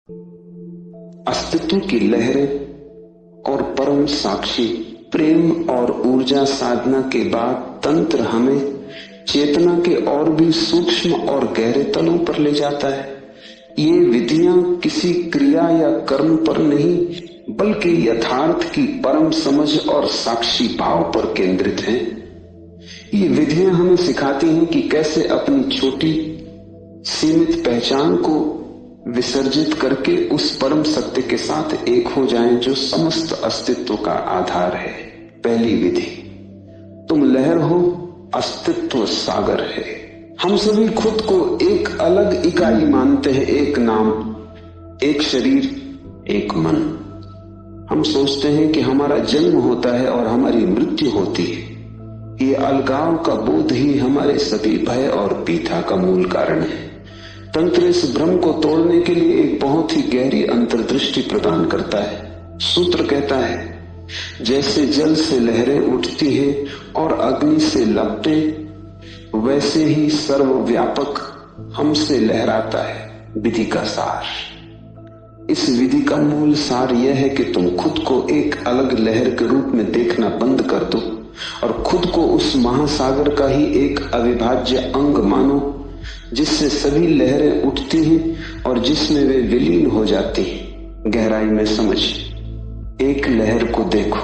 अस्तित्व की लहरें और परम साक्षी प्रेम और ऊर्जा साधना के बाद तंत्र हमें चेतना के और भी सूक्ष्म और गहरे तलों पर ले जाता है। ये विधियां किसी क्रिया या कर्म पर नहीं बल्कि यथार्थ की परम समझ और साक्षी भाव पर केंद्रित हैं। ये विधियां हमें सिखाती हैं कि कैसे अपनी छोटी सीमित पहचान को विसर्जित करके उस परम सत्य के साथ एक हो जाएं जो समस्त अस्तित्व का आधार है। पहली विधि, तुम लहर हो, अस्तित्व सागर है। हम सभी खुद को एक अलग इकाई मानते हैं, एक नाम, एक शरीर, एक मन। हम सोचते हैं कि हमारा जन्म होता है और हमारी मृत्यु होती है। ये अलगाव का बोध ही हमारे सभी भय और पीड़ा का मूल कारण है। तंत्र इस भ्रम को तोड़ने के लिए एक बहुत ही गहरी अंतर्दृष्टि प्रदान करता है। सूत्र कहता है, जैसे जल से लहरें उठती है और अग्नि से लपटें, वैसे ही सर्वव्यापक हमसे लहराता है। विधि का सार। इस विधि का मूल सार यह है कि तुम खुद को एक अलग लहर के रूप में देखना बंद कर दो और खुद को उस महासागर का ही एक अविभाज्य अंग मानो जिससे सभी लहरें उठती हैं और जिसमें वे विलीन हो जाती हैं। गहराई में समझ, एक लहर को देखो,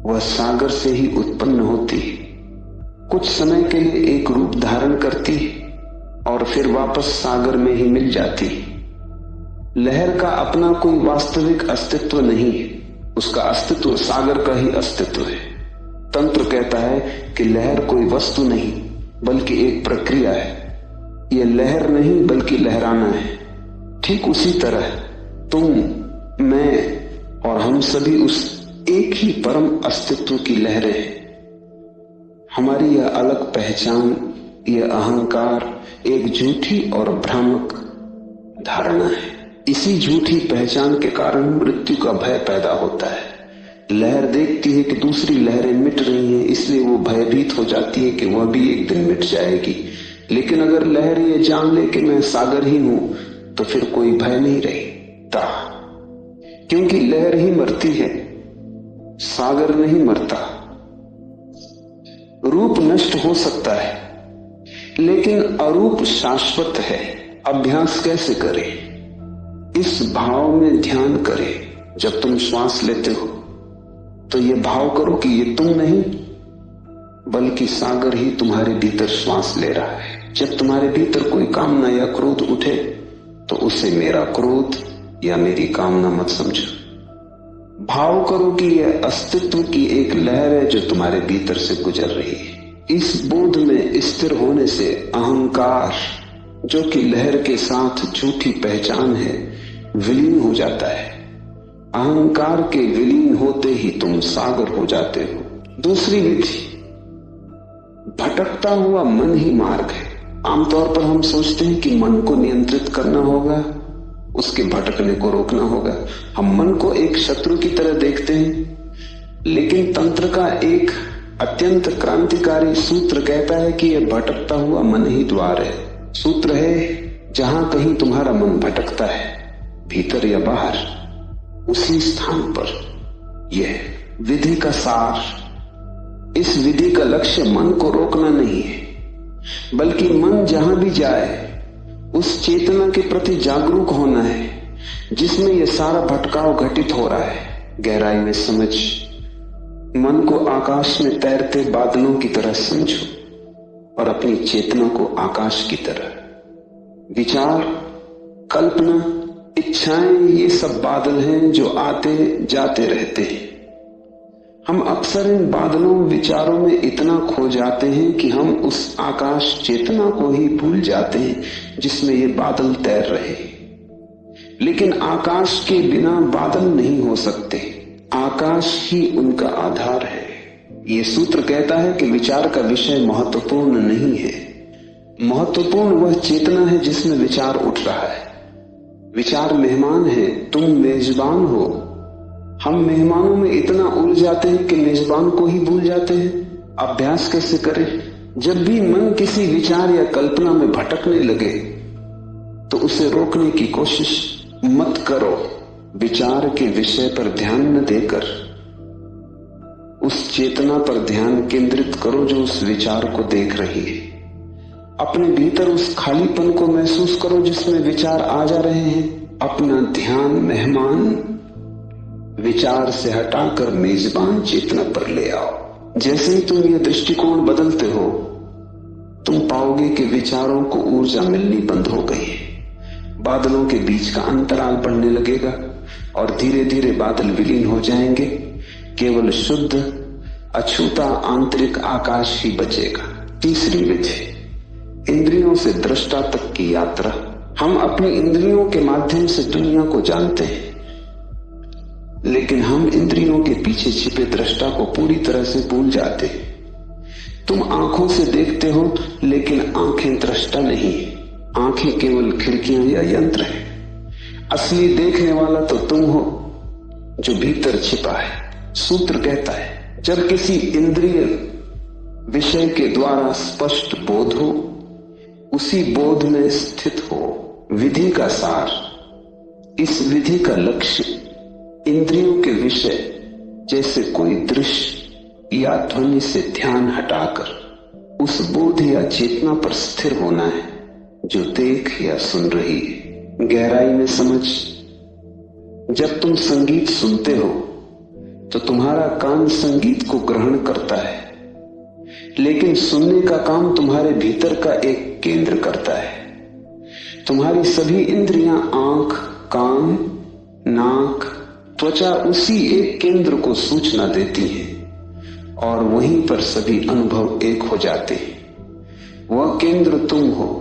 वह सागर से ही उत्पन्न होती है, कुछ समय के लिए एक रूप धारण करती है और फिर वापस सागर में ही मिल जाती है। लहर का अपना कोई वास्तविक अस्तित्व नहीं है, उसका अस्तित्व सागर का ही अस्तित्व है। तंत्र कहता है कि लहर कोई वस्तु नहीं बल्कि एक प्रक्रिया है। यह लहर नहीं बल्कि लहराना है। ठीक उसी तरह तुम, मैं और हम सभी उस एक ही परम अस्तित्व की लहरें हैं। हमारी यह अलग पहचान, यह अहंकार एक झूठी और भ्रामक धारणा है। इसी झूठी पहचान के कारण मृत्यु का भय पैदा होता है। लहर देखती है कि दूसरी लहरें मिट रही हैं, इसलिए वो भयभीत हो जाती है कि वह भी एक दिन मिट जाएगी। लेकिन अगर लहर ये जान ले कि मैं सागर ही हूं तो फिर कोई भय नहीं रहता, क्योंकि लहर ही मरती है, सागर नहीं मरता। रूप नष्ट हो सकता है लेकिन अरूप शाश्वत है। अभ्यास कैसे करें? इस भाव में ध्यान करें। जब तुम श्वास लेते हो तो यह भाव करो कि ये तुम नहीं बल्कि सागर ही तुम्हारे भीतर श्वास ले रहा है। जब तुम्हारे भीतर कोई कामना या क्रोध उठे तो उसे मेरा क्रोध या मेरी कामना मत समझो। भाव करो कि यह अस्तित्व की एक लहर है जो तुम्हारे भीतर से गुजर रही है। इस बोध में स्थिर होने से अहंकार, जो कि लहर के साथ झूठी पहचान है, विलीन हो जाता है। अहंकार के विलीन होते ही तुम सागर हो जाते हो। दूसरी विधि, भटकता हुआ मन ही मार्ग है। आमतौर पर हम सोचते हैं कि मन को नियंत्रित करना होगा, उसके भटकने को रोकना होगा। हम मन को एक शत्रु की तरह देखते हैं, लेकिन तंत्र का एक अत्यंत क्रांतिकारी सूत्र कहता है कि यह भटकता हुआ मन ही द्वार है। सूत्र है, जहां कहीं तुम्हारा मन भटकता है, भीतर या बाहर, उसी स्थान पर यह विधि का सार। इस विधि का लक्ष्य मन को रोकना नहीं है, बल्कि मन जहां भी जाए उस चेतना के प्रति जागरूक होना है जिसमें यह सारा भटकाव घटित हो रहा है। गहराई में समझ, मन को आकाश में तैरते बादलों की तरह समझो और अपनी चेतना को आकाश की तरह। विचार, कल्पना, इच्छाएं, ये सब बादल हैं जो आते जाते रहते हैं। हम अक्सर इन बादलों, विचारों में इतना खो जाते हैं कि हम उस आकाश चेतना को ही भूल जाते हैं जिसमें ये बादल तैर रहे हैं। लेकिन आकाश के बिना बादल नहीं हो सकते, आकाश ही उनका आधार है। ये सूत्र कहता है कि विचार का विषय महत्वपूर्ण नहीं है, महत्वपूर्ण वह चेतना है जिसमें विचार उठ रहा है। विचार मेहमान है, तुम मेजबान हो। हम मेहमानों में इतना उलझ जाते हैं कि मेजबान को ही भूल जाते हैं। अभ्यास कैसे करें? जब भी मन किसी विचार या कल्पना में भटकने लगे तो उसे रोकने की कोशिश मत करो विचार के विषय पर ध्यान न देकर उस चेतना पर ध्यान केंद्रित करो जो उस विचार को देख रही है। अपने भीतर उस खालीपन को महसूस करो जिसमें विचार आ जा रहे हैं। अपना ध्यान मेहमान विचार से हटाकर मेजबान चेतना पर ले आओ। जैसे ही तुम यह दृष्टिकोण बदलते हो तुम पाओगे कि विचारों को ऊर्जा मिलनी बंद हो गई है। बादलों के बीच का अंतराल बढ़ने लगेगा और धीरे धीरे बादल विलीन हो जाएंगे। केवल शुद्ध अछूता आंतरिक आकाश ही बचेगा। तीसरी विधि, इंद्रियों से दृष्टा तक की यात्रा। हम अपनी इंद्रियों के माध्यम से दुनिया को जानते हैं, लेकिन हम इंद्रियों के पीछे छिपे दृष्टा को पूरी तरह से भूल जाते हैं। तुम आंखों से देखते हो, लेकिन आंखें दृष्टा नहीं है। आंखें केवल खिड़कियां या यंत्र है। असली देखने वाला तो तुम हो जो भीतर छिपा है। सूत्र कहता है, जब किसी इंद्रिय विषय के द्वारा स्पष्ट बोध हो, उसी बोध में स्थित हो। विधि का सार, इस विधि का लक्ष्य इंद्रियों के विषय जैसे कोई दृश्य या ध्वनि से ध्यान हटाकर उस बोध या चेतना पर स्थिर होना है जो देख या सुन रही है। गहराई में समझ, जब तुम संगीत सुनते हो तो तुम्हारा कान संगीत को ग्रहण करता है, लेकिन सुनने का काम तुम्हारे भीतर का एक केंद्र करता है। तुम्हारी सभी इंद्रियां, आंख, कान, नाक, त्वचा उसी एक केंद्र को सूचना देती हैं और वहीं पर सभी अनुभव एक हो जाते हैं। वह केंद्र तुम हो।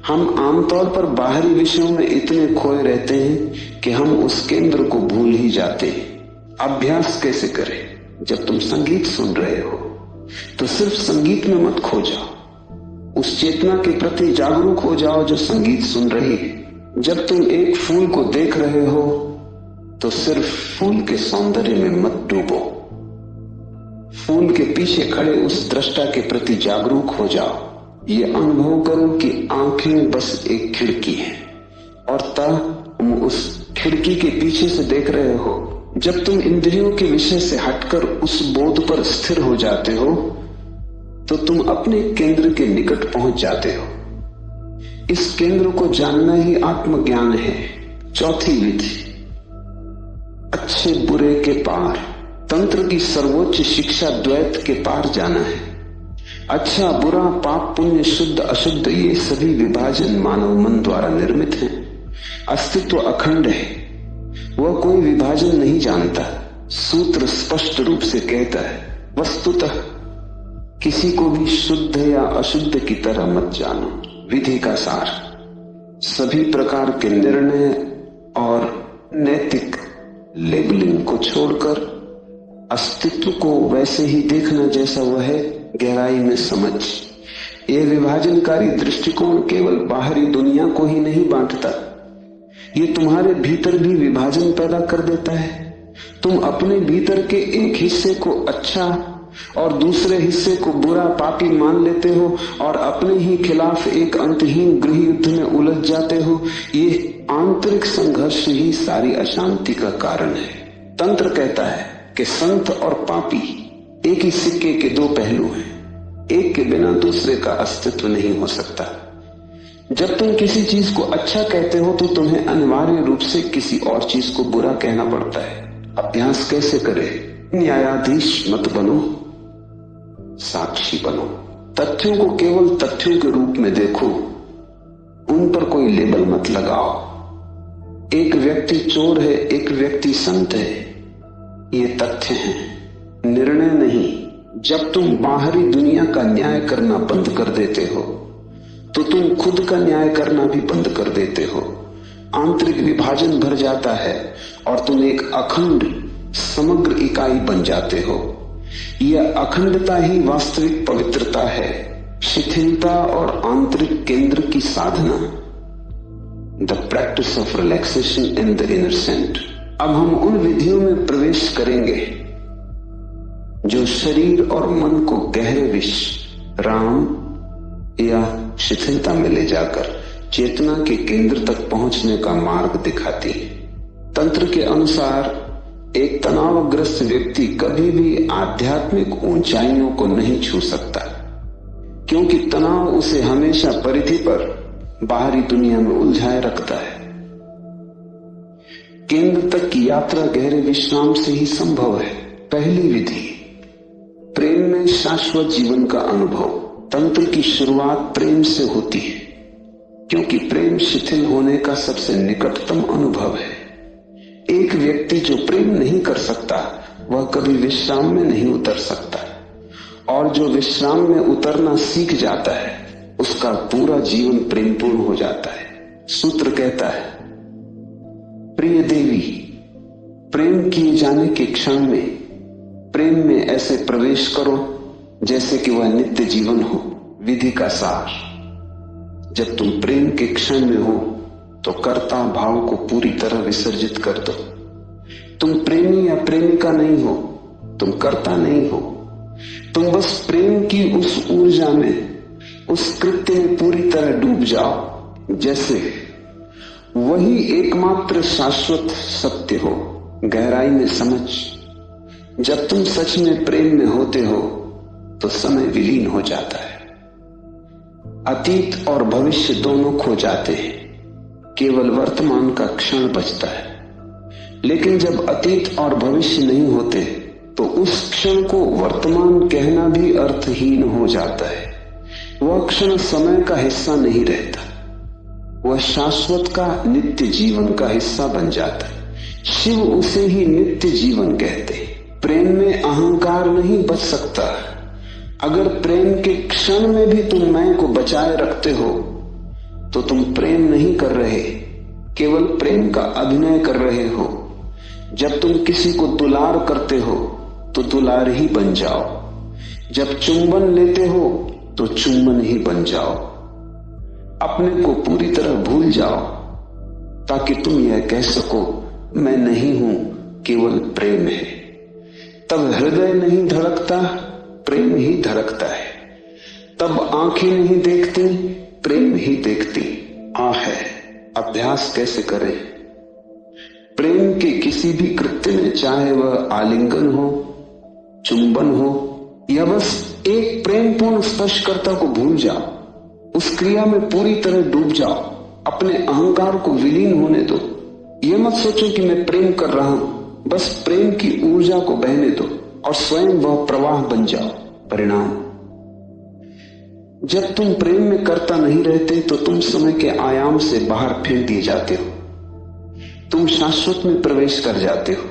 हम आमतौर पर बाहरी विषयों में इतने खोए रहते हैं कि हम उस केंद्र को भूल ही जाते हैं। अभ्यास कैसे करें? जब तुम संगीत सुन रहे हो तो सिर्फ संगीत में मत खो जाओ, उस चेतना के प्रति जागरूक हो जाओ जो संगीत सुन रही है। जब तुम एक फूल को देख रहे हो तो सिर्फ फूल के सौंदर्य में मत डूबो, फूल के पीछे खड़े उस दृष्टा के प्रति जागरूक हो जाओ। ये अनुभव करो कि आंखें बस एक खिड़की है और तुम उस खिड़की के पीछे से देख रहे हो। जब तुम इंद्रियों के विषय से हटकर उस बोध पर स्थिर हो जाते हो तो तुम अपने केंद्र के निकट पहुंच जाते हो। इस केंद्र को जानना ही आत्मज्ञान है। चौथी विधि, अच्छे बुरे के पार। तंत्र की सर्वोच्च शिक्षा द्वैत के पार जाना है। अच्छा बुरा, पाप पुण्य, शुद्ध अशुद्ध, ये सभी विभाजन मानव मन द्वारा निर्मित हैं। अस्तित्व अखंड है, वह कोई विभाजन नहीं जानता। सूत्र स्पष्ट रूप से कहता है, वस्तुतः किसी को भी शुद्ध या अशुद्ध की तरह मत जानो। विधि का सार, सभी प्रकार के निर्णय और नैतिक लेबलिंग को छोड़कर अस्तित्व को वैसे ही देखना जैसा वह है। गहराई में समझ, यह विभाजनकारी दृष्टिकोण केवल बाहरी दुनिया को ही नहीं बांटता, ये तुम्हारे भीतर भी विभाजन पैदा कर देता है। तुम अपने भीतर के एक हिस्से को अच्छा और दूसरे हिस्से को बुरा, पापी मान लेते हो और अपने ही खिलाफ एक अंतहीन गृह युद्ध में उलझ जाते हो। ये आंतरिक संघर्ष ही सारी अशांति का कारण है। तंत्र कहता है कि संत और पापी एक ही सिक्के के दो पहलू हैं, एक के बिना दूसरे का अस्तित्व नहीं हो सकता। जब तुम किसी चीज को अच्छा कहते हो तो तुम्हें अनिवार्य रूप से किसी और चीज को बुरा कहना पड़ता है। अभ्यास कैसे करें? न्यायाधीश मत बनो, साक्षी बनो। तथ्यों को केवल तथ्यों के रूप में देखो, उन पर कोई लेबल मत लगाओ। एक व्यक्ति चोर है, एक व्यक्ति संत है, ये तथ्य हैं, निर्णय नहीं। जब तुम बाहरी दुनिया का न्याय करना बंद कर देते हो तो तुम खुद का न्याय करना भी बंद कर देते हो। आंतरिक विभाजन भर जाता है और तुम एक अखंड समग्र इकाई बन जाते हो। यह अखंडता ही वास्तविक पवित्रता है, शिथिलता और आंतरिक केंद्र की साधना। The practice of relaxation in the inner centre. अब हम उन विधियों में प्रवेश करेंगे जो शरीर और मन को गहरे विश्राम या शिथिलता में ले जाकर चेतना के केंद्र तक पहुंचने का मार्ग दिखाती है। तंत्र के अनुसार एक तनावग्रस्त व्यक्ति कभी भी आध्यात्मिक ऊंचाइयों को नहीं छू सकता, क्योंकि तनाव उसे हमेशा परिधि पर बाहरी दुनिया में उलझाए रखता है। केंद्र तक की यात्रा गहरे विश्राम से ही संभव है। पहली विधि, प्रेम में शाश्वत जीवन का अनुभव। तंत्र की शुरुआत प्रेम से होती है, क्योंकि प्रेम शिथिल होने का सबसे निकटतम अनुभव है। एक व्यक्ति जो प्रेम नहीं कर सकता वह कभी विश्राम में नहीं उतर सकता, और जो विश्राम में उतरना सीख जाता है उसका पूरा जीवन प्रेमपूर्ण हो जाता है। सूत्र कहता है, प्रिय देवी, प्रेम किए जाने के क्षण में प्रेम में ऐसे प्रवेश करो जैसे कि वह नित्य जीवन हो। विधि का सार, जब तुम प्रेम के क्षण में हो तो कर्ता भाव को पूरी तरह विसर्जित कर दो। तुम प्रेमी या प्रेमिका नहीं हो, तुम कर्ता नहीं हो, तुम बस प्रेम की उस ऊर्जा में, उस कृत्य में पूरी तरह डूब जाओ जैसे वही एकमात्र शाश्वत सत्य हो। गहराई में समझ, जब तुम सच में प्रेम में होते हो तो समय विलीन हो जाता है। अतीत और भविष्य दोनों खो जाते हैं, केवल वर्तमान का क्षण बचता है। लेकिन जब अतीत और भविष्य नहीं होते तो उस क्षण को वर्तमान कहना भी अर्थहीन हो जाता है। वह क्षण समय का हिस्सा नहीं रहता, वह शाश्वत का नित्य जीवन का हिस्सा बन जाता है। शिव उसे ही नित्य जीवन कहते हैं। प्रेम में अहंकार नहीं बच सकता। अगर प्रेम के क्षण में भी तुम मैं को बचाए रखते हो तो तुम प्रेम नहीं कर रहे, केवल प्रेम का अभिनय कर रहे हो। जब तुम किसी को दुलार करते हो तो दुलार ही बन जाओ, जब चुंबन लेते हो तो चुंबन ही बन जाओ। अपने को पूरी तरह भूल जाओ ताकि तुम यह कह सको, मैं नहीं हूं, केवल प्रेम है। तब हृदय नहीं धड़कता, प्रेम ही धड़कता है। तब आंखें नहीं देखती, प्रेम ही देखती। है अभ्यास कैसे करें? प्रेम के किसी भी कृत्य में, चाहे वह आलिंगन हो, चुंबन हो या बस एक प्रेमपूर्ण स्पर्शकर्ता को भूल जाओ, उस क्रिया में पूरी तरह डूब जाओ। अपने अहंकार को विलीन होने दो। यह मत सोचो कि मैं प्रेम कर रहा हूं, बस प्रेम की ऊर्जा को बहने दो और स्वयं वह प्रवाह बन जाओ। परिणाम, जब तुम प्रेम में कर्ता नहीं रहते तो तुम समय के आयाम से बाहर फेंक दिए जाते हो, तुम शाश्वत में प्रवेश कर जाते हो।